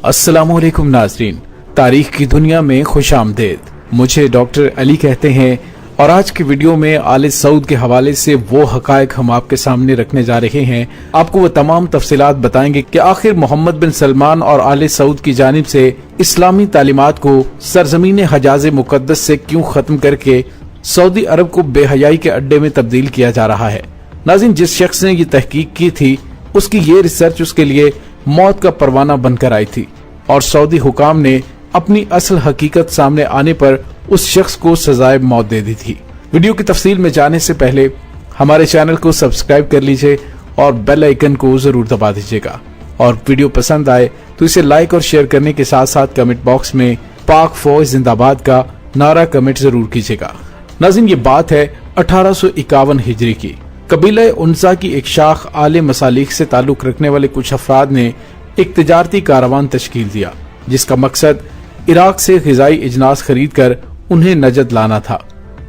अस्सलाम वालेकुम नाज़रीन, तारीख की दुनिया में खुश आमदेद। मुझे डॉक्टर अली कहते हैं और आज की वीडियो में आले सऊद के हवाले से वो हकायक हम आपके सामने रखने जा रहे हैं। आपको वो तमाम तफसीलात बताएंगे कि आखिर मोहम्मद बिन सलमान और आले सऊद की जानिब से इस्लामी तालीमात को सरजमीन हजाज मुकद्दस से क्यों खत्म करके सऊदी अरब को बेहयाई के अड्डे में तब्दील किया जा रहा है। नाज़रीन, जिस शख्स ने ये तहकीक की थी उसकी ये रिसर्च उसके लिए मौत का परवाना बनकर आई थी और सऊदी हुकाम ने अपनी असल हकीकत सामने आने पर उस शख्स को सजाए मौत दे दी थी। वीडियो की तफसील में जाने से पहले हमारे चैनल को सब्सक्राइब कर लीजिए और बेल आइकन को जरूर दबा दीजिएगा, और वीडियो पसंद आए तो इसे लाइक और शेयर करने के साथ साथ कमेंट बॉक्स में पाक फौज जिंदाबाद का नारा कमेंट जरूर कीजिएगा। नाज़रीन, ये बात है 1851 हिजरी की। कबीला उनसा की एक शाख आले मसालिक से ताल्लुक रखने वाले कुछ अफराद ने एक तिजारती कारवान तश्कील दिया जिसका मकसद इराक से ग़िज़ाई इजनास खरीद कर उन्हें नजद लाना था।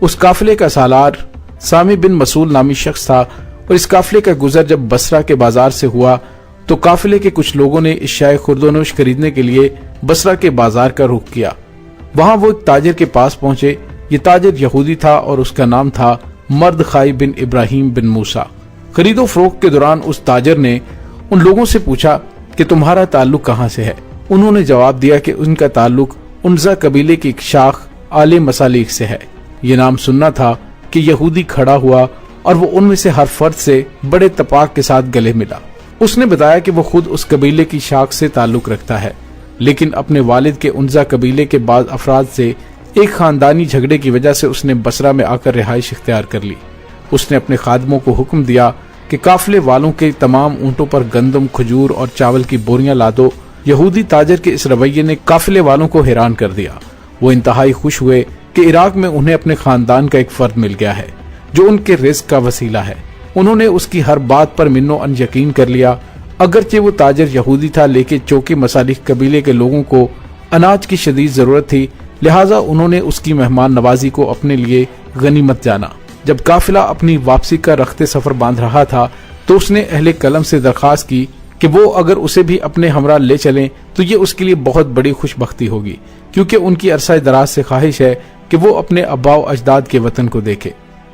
उस काफिले का सालार सामी बिन मसूल नामी शख्स था और इस काफिले का गुजर जब बसरा के बाजार से हुआ तो काफिले के कुछ लोगों ने इश्याए खुर्दोनोश खरीदने के लिए बसरा के बाजार का रुख किया। वहां वो एक ताजिर के पास पहुंचे। ये ताजिर यहूदी था और उसका नाम था मर्द खाई बिन इब्राहिम बिन मूसा। खरीदो फरोख्त के दौरान उस ताजिर ने उन लोगों से पूछा कि तुम्हारा ताल्लुक कहाँ से है। उन्होंने जवाब दिया कि उनका ताल्लुक उनजा कबीले की एक शाख आले मसालिक से है। ये नाम सुनना था कि यहूदी खड़ा हुआ और वो उनमें से हर फर्द से बड़े तपाक के साथ गले मिला। उसने बताया कि वो खुद उस कबीले की शाख से ताल्लुक रखता है, लेकिन अपने वालिद के उनजा कबीले के बाद अफराद से एक खानदानी झगड़े की वजह से उसने बसरा में आकर रिहाइश इख्तियार कर ली। उसने अपने खादमों को हुक्म दिया कि काफिले वालों के तमाम ऊंटों पर गंदम, खजूर और चावल की बोरियां ला दो। यहूदी ताजिर के इस रवैये ने काफिले वालों को हैरान कर दिया। वो इंतहाई खुश हुए कि इराक में उन्हें अपने खानदान का एक फर्द मिल गया है जो उनके रिज़्क का वसीला है। उन्होंने उसकी हर बात पर मिन्नो अन यकीन कर लिया। अगरचे वो ताजिर यहूदी था, लेकिन चौके मसालिक कबीले के लोगों को अनाज की शदीद जरूरत थी, लिहाजा उन्होंने उसकी मेहमान नवाजी को अपने लिए गनीमत जाना। जब काफिला अपनी वापसी का रखते सफर बांध रहा था तो उसने अहले कलम से दरखास्त की कि वो अगर उसे भी अपने हमरा ले चलें तो ये उसके लिए बहुत बड़ी खुशबख्ती होगी, क्योंकि उनकी अरसाए दराज से ख्वाहिश है कि वो अपने अब्बाओ अजदाद के वतन को देखे।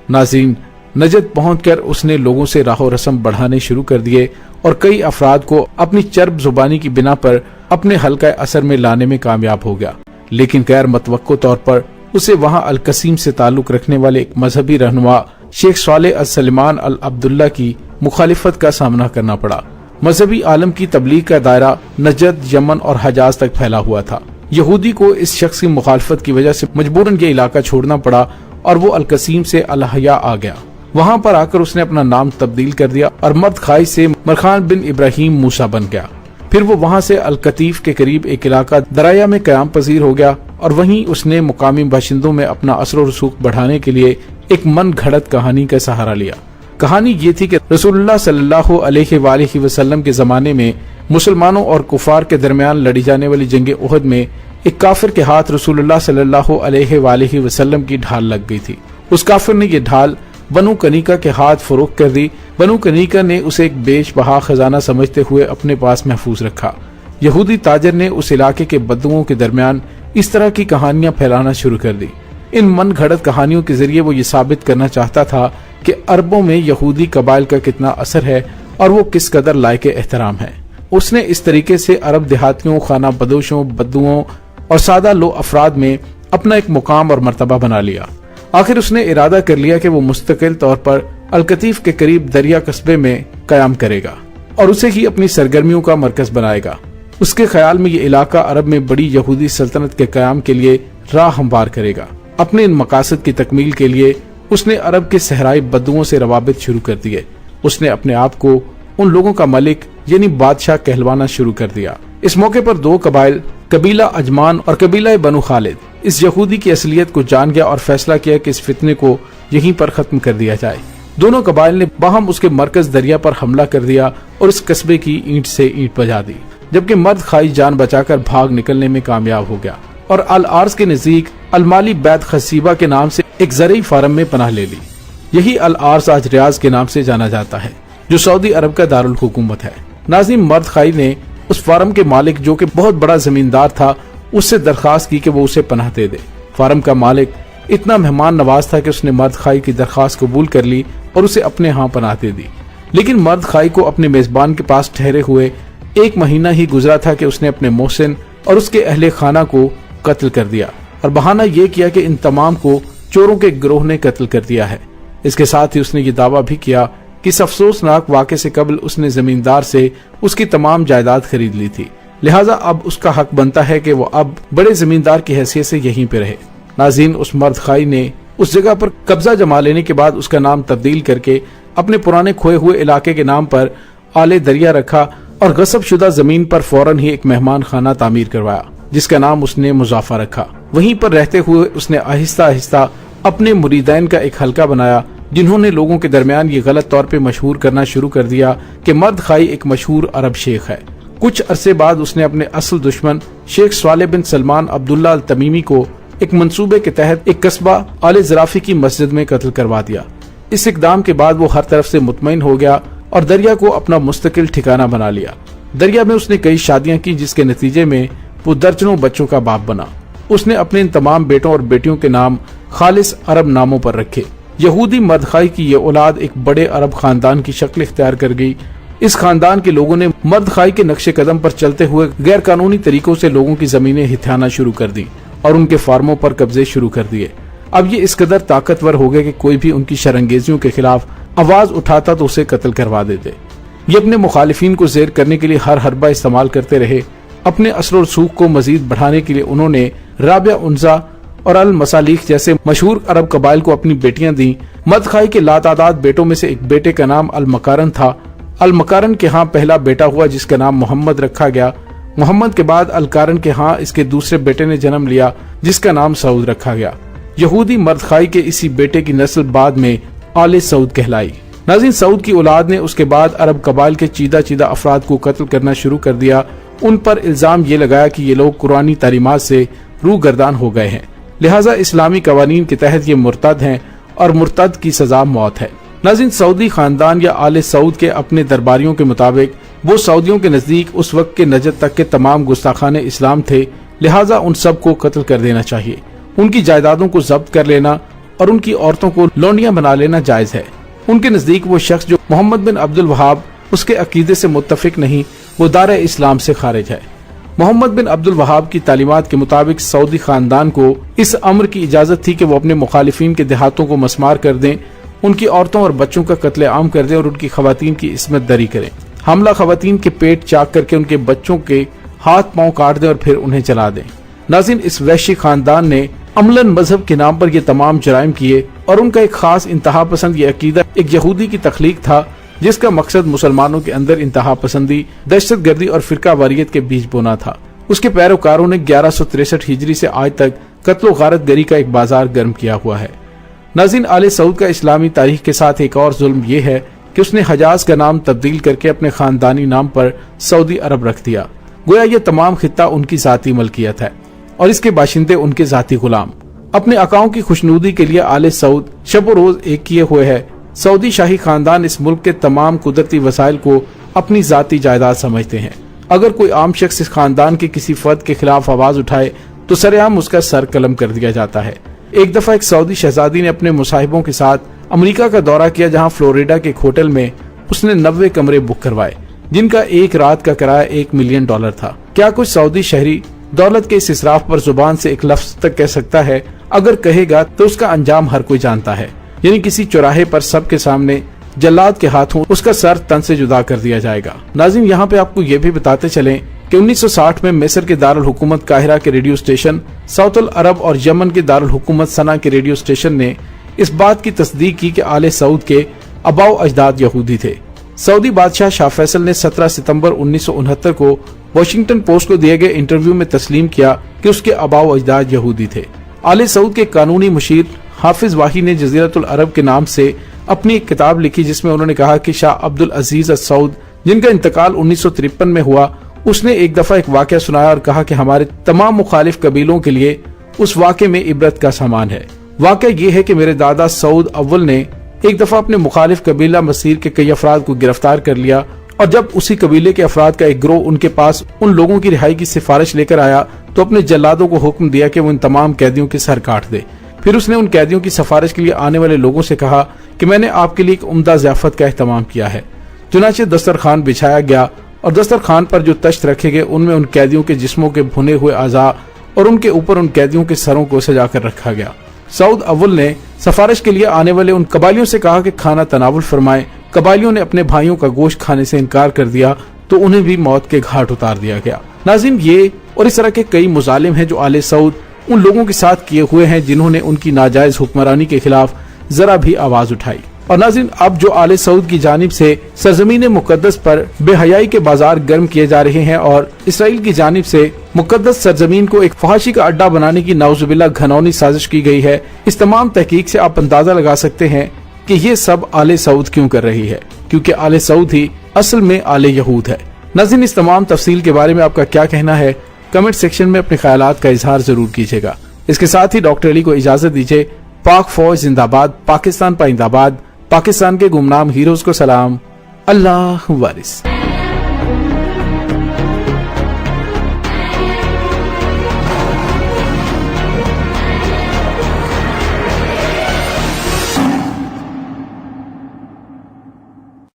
नाज़रीन, नजद पहुंचकर उसने लोगों से राहो रस्म बढ़ाने शुरू कर दिए और कई अफराद को अपनी चर्ब जुबानी की बिना पर अपने हल्का असर में लाने में कामयाब हो गया। लेकिन गैर मतवक्को तौर पर उसे वहां अल कसीम से ताल्लुक रखने वाले एक मजहबी रहनुमा शेख सालेह अल सलेमान अल अब्दुल्ला की मुखालिफत का सामना करना पड़ा। मजहबी आलम की तबलीग का दायरा नजद, यमन और हजाज तक फैला हुआ था। यहूदी को इस शख्स की मुखालफत की वजह से मजबूरन ये इलाका छोड़ना पड़ा और वो अल कसीम से अल हया आ गया। वहां पर आकर उसने अपना नाम तब्दील कर दिया और मर्द खाई से मरखान बिन इब्राहिम मूसा बन गया। फिर वो वहां से अल कतीफ के करीब एक इलाका दराया में कयाम पजीर हो गया और वहीं उसने मुकामी बाशिंदों में अपना असर और रसूख बढ़ाने के लिए एक मन घड़त कहानी का सहारा लिया। कहानी ये थी कि रसूलुल्लाह सल्लल्लाहु अलैहि वसल्लम के जमाने में मुसलमानों और कुफार के दरमियान लड़ी जाने वाली जंग उहद में एक काफिर के हाथ रसूलुल्लाह सल्लल्लाहु अलैहि वसल्लम की ढाल लग गई थी। उस काफिर ने ये ढाल बनु कनीका के हाथ फरोख्त कर दी। बनु कनीका ने उसे एक बेशबहा खजाना समझते हुए अपने पास महफूज रखा। यहूदी ताजिर ने उस इलाके के बद्दुओं के दरमियान इस तरह की कहानियां फैलाना शुरू कर दी। इन मन घड़त कहानियों के जरिए वो ये साबित करना चाहता था कि अरबों में यहूदी कबाइल का कितना असर है और वो किस कदर लायक एहतराम है। उसने इस तरीके से अरब देहातियों, खाना बदोशों, बद्दुओं और सादा लो अफराद में अपना एक मुकाम और मर्तबा बना लिया। आखिर उसने इरादा कर लिया कि वो मुस्तकिल तौर पर अलकतीफ के करीब दरिया कस्बे में कयाम करेगा और उसे ही अपनी सरगर्मियों का मरकज बनाएगा। उसके ख्याल में ये इलाका अरब में बड़ी यहूदी सल्तनत के कयाम के लिए राह हमवार करेगा। अपने इन मकासद की तकमील के लिए उसने अरब के सहराई बद्दुओं से रवाबित शुरू कर दिए। उसने अपने आप को उन लोगों का मलिक यानी बादशाह कहलवाना शुरू कर दिया। इस मौके पर दो कबाइल, कबीला अजमान और कबीला बनु खालिद, इस यहूदी की असलियत को जान गया और फैसला किया कि इस फितने को यहीं पर खत्म कर दिया जाए। दोनों कबाइल ने बाहम उसके मरकज दरिया पर हमला कर दिया और इस कस्बे की ईंट से ईंट बजा दी, जबकि मर्द खाई जान बचाकर भाग निकलने में कामयाब हो गया और अल आर्स के नजदीक अलमाली बैत खसीबा के नाम से एक ज़रई फार्म में पनाह ले ली। यही अल आर्स आज रियाज के नाम से जाना जाता है, जो सऊदी अरब का दारुल हुकूमत है। नाज़िम मर्द खाई ने उस फार्म के मालिक जो कि बहुत बड़ा जमींदार था उससे दरखास्त की कि वो उसे पनाह दे दे। फार्म का मालिक इतना मेहमान नवाज था कि उसने मर्द खाई की दरखास्त कबूल कर ली और उसे अपने यहाँ पनाह दे दी। लेकिन मर्द खाई को अपने मेजबान के पास ठहरे हुए 1 महीना ही गुजरा था कि उसने अपने मोहसिन और उसके अहले खाना को कत्ल कर दिया और बहाना ये किया कि इन तमाम को चोरों के गिरोह ने कत्ल कर दिया है। इसके साथ ही उसने ये दावा भी किया कि इस अफसोसनाक वाक़े से कबल उसने जमींदार से उसकी तमाम जायदाद खरीद ली थी, लिहाजा अब उसका हक बनता है कि वो अब बड़े जमींदार की हैसियत से यहीं पे रहे। नाज़रीन, उस मर्द खाई ने उस जगह पर कब्जा जमा लेने के बाद उसका नाम तब्दील करके अपने पुराने खोए हुए इलाके के नाम पर आले दरिया रखा और गसब शुदा जमीन पर फौरन ही एक मेहमान खाना तामीर करवाया जिसका नाम उसने मुजाफा रखा। वहीं पर रहते हुए उसने आहिस्ता आहिस्ता अपने मुरीदैन का एक हल्का बनाया जिन्होंने लोगों के दरमियान ये गलत तौर पे मशहूर करना शुरू कर दिया कि मर्द खाई एक मशहूर अरब शेख है। कुछ अरसे बाद उसने अपने असल दुश्मन शेख स्वाले बिन सलमान अब्दुल्ला अल तमीमी को एक मंसूबे के तहत एक कस्बा आले ज़राफी की मस्जिद में कत्ल करवा दिया। इस इकदाम के बाद वो हर तरफ से मुतमईन हो गया और दरिया को अपना मुस्तकिल ठिकाना बना लिया। दरिया में उसने कई शादियां की जिसके नतीजे में वो दर्जनों बच्चों का बाप बना। उसने अपने इन तमाम बेटों और बेटियों के नाम खालिस अरब नामों पर रखे। यहूदी मर्द खाई की ये औलाद एक बड़े अरब खानदान की शक्ल इख्तियार कर गई। इस खानदान के लोगों ने मर्द खाई के नक्शे कदम पर चलते हुए गैर कानूनी तरीकों से लोगों की जमीनें हिथाना शुरू कर दी और उनके फार्मों पर कब्जे शुरू कर दिए। अब ये इस कदर ताकतवर हो गए कि कोई भी उनकी शरंगेजियों के खिलाफ आवाज उठाता तो उसे कत्ल करवा देते। ये अपने मुखालिफिन को ज़ेर करने के लिए हर हरबा इस्तेमाल करते रहे। अपने असर और सूख को मजीद बढ़ाने के लिए उन्होंने राबिया उन्जा और अल मसालिक जैसे मशहूर अरब कबाइल को अपनी बेटियां दी। मर्द खाई के लातादाद बेटों में से एक बेटे का नाम अल मकारन था। अल मकारन के यहाँ पहला बेटा हुआ जिसका नाम मोहम्मद रखा गया। मोहम्मद के बाद अल कारन के यहाँ इसके दूसरे बेटे ने जन्म लिया जिसका नाम सऊद रखा गया। यहूदी मर्द खाई के इसी बेटे की नस्ल बाद में आले सऊद कहलाई। नाज़रीन, सऊद की औलाद ने उसके बाद अरब कबाइल के चीदा चीदा अफराद को कत्ल करना शुरू कर दिया। उन पर इल्जाम ये लगाया कि ये लोग कुरानी तालीमात से रूगर्दान हो गए हैं, लिहाजा इस्लामी कवानीन के तहत ये मुर्तद हैं और मुर्तद की सजा मौत है। नाज़रीन, सऊदी खानदान या आले सऊद के अपने दरबारियों के मुताबिक वो सऊदियों के नजदीक उस वक्त के नजद तक के तमाम गुस्ताखाने इस्लाम थे, लिहाजा उन सब को कत्ल कर देना चाहिए। उनकी जायदादों को जब्त कर लेना और उनकी औरतों को लौंडियां बना लेना जायज है। उनके नजदीक वो शख्स जो मोहम्मद बिन अब्दुल वहाब उसके अकीदे से मुत्तफिक नहीं, वो दारे इस्लाम से खारिज है। मोहम्मद बिन अब्दुल वहाब की तालीमात के मुताबिक सऊदी खानदान को इस अम्र की इजाजत थी कि वो अपने मुखालिफिन के देहातों को मसमार कर दें, उनकी औरतों और बच्चों का कत्ले आम कर दें और उनकी खवातीन की इस्मत दरी करें। हमला खवातीन के पेट चाक करके उनके बच्चों के हाथ पांव काट दें और फिर उन्हें जला दें। नाज़रीन, इस वहशी खानदान ने अमलन मजहब के नाम पर ये तमाम जराइम किए और उनका एक खास इंतहा पसंद ये अकीदा एक यहूदी की तख्लीक था जिसका मकसद मुसलमानों के अंदर इंतहा पसंदी, दहशत गर्दी और फिरका वारियत के बीज बोना था। उसके पैरोकारों ने 1163 हिजरी से आज तक कत्लो गारत गरी का एक बाजार गर्म किया हुआ है। नाज़रीन, आले सऊद का इस्लामी तारीख के साथ एक और जुल्म ये है कि उसने हजाज का नाम तब्दील करके अपने खानदानी नाम पर सऊदी अरब रख दिया। गोया ये तमाम खित्ता उनकी जाती मलकियत है और इसके बाशिंदे उनके जाती गुलाम। अपने अकाओं की खुशनुदी के लिए आले सऊद शब रोज एक किए हुए है। सऊदी शाही खानदान इस मुल्क के तमाम कुदरती वसाइल को अपनी जाती जायदाद समझते हैं। अगर कोई आम शख्स इस खानदान के किसी फर्द के खिलाफ आवाज उठाए तो सरेआम उसका सर कलम कर दिया जाता है। एक दफा एक सऊदी शहजादी ने अपने मुसाहिबों के साथ अमेरिका का दौरा किया, जहां फ्लोरिडा के एक होटल में उसने 90 कमरे बुक करवाए जिनका एक रात का किराया $1 मिलियन था। क्या कुछ सऊदी शहरी दौलत के इस इसराफ पर जुबान से एक लफ्ज तक कह सकता है? अगर कहेगा तो उसका अंजाम हर कोई जानता है, यानी किसी चौराहे पर सबके सामने जल्लाद के हाथों उसका सर तन से जुदा कर दिया जाएगा। नाज़रीन, यहाँ पे आपको ये भी बताते चलें कि 1960 में मिस्र के दारुल हुकूमत काहिरा के रेडियो स्टेशन, सऊदुल अरब और यमन के दारुल हुकूमत सना के रेडियो स्टेशन ने इस बात की तस्दीक की कि आले सऊद के अबाओ अजदाद यहूदी थे। सऊदी बादशाह शाह फैसल ने 17 सितंबर 1969 को वॉशिंगटन पोस्ट को दिए गए इंटरव्यू में तस्लीम किया कि उसके अबाओ अजदाद यहूदी थे। आले सऊद के कानूनी मुशीर हाफिज वाही ने जजीरतुल अरब के नाम से अपनी एक किताब लिखी जिसमें उन्होंने कहा कि शाह अब्दुल अजीज अल सऊद, जिनका इंतकाल 1953 में हुआ, उसने एक दफा एक वाक़या सुनाया और कहा कि हमारे तमाम मुखालिफ कबीलों के लिए उस वाक़े में इबरत का सामान है। वाक़या ये है कि मेरे दादा सऊद अव्वल ने एक दफा अपने मुखालिफ कबीला मसीर के कई अफराद को गिरफ्तार कर लिया اور جب اسی قبیلے کے افراد کا ایک گروہ ان کے پاس ان لوگوں کی رہائی کی سفارش لے کر آیا تو اپنے جلادوں کو حکم دیا کہ وہ ان تمام قیدیوں کے سر کاٹ دے۔ پھر اس نے ان قیدیوں کی سفارش کے لیے آنے والے لوگوں سے کہا کہ میں نے آپ کے لیے ایک عمدہ ضیافت کا اہتمام کیا ہے۔ چنانچہ دسترخوان بچھایا گیا اور دسترخوان پر جو تشت رکھے گئے ان میں ان قیدیوں کے جسموں کے بھنے ہوئے اعضاء اور ان کے اوپر ان قیدیوں کے سروں کو سجا کر رکھا گیا۔ سعود اول نے سفارش کے لیے آنے والے ان قبائلیوں سے کہا کہ کھانا تناول فرمائیں۔ قبائلیوں نے اپنے بھائیوں کا گوشت کھانے سے انکار کر دیا تو انہیں بھی موت کے گھاٹ اتار دیا گیا۔ ناظرین، یہ اور اس طرح کے کئی مظالم ہیں جو آل سعود ان لوگوں کے ساتھ کیے ہوئے ہیں جنہوں نے ان کی ناجائز حکمرانی کے خلاف ذرا بھی آواز اٹھائی۔ اور ناظرین، اب جو آل سعود کی جانب سے سرزمین مقدس پر بے حیائی کے بازار گرم کیے جا رہے ہیں اور اسرائیل کی جانب سے مقدس سرزمین کو ایک فحاشی کا اڈا بنانے کی نعوذ باللہ گھناؤنی سازش کی گئی ہے، اس تمام تحقیق سے آپ اندازہ لگا سکتے ہیں کہ یہ سب آل سعود کیوں کر رہی ہے، کیونکہ آل سعود ہی اصل میں آل یہود ہے۔ ناظرین، اس تمام تفصیل کے بارے میں آپ کا کیا کہنا ہے؟ کمنٹ سیکشن میں اپنے خیالات کا اظہار ضرور کیجیے گا۔ اس کے ساتھ ہی ڈاکٹر علی کو اجازت دیجیے۔ پاک فوج زندہ باد، پاکستان پائندہ باد، پاکستان کے گمنام ہیروز کو سلام، اللہ وارث۔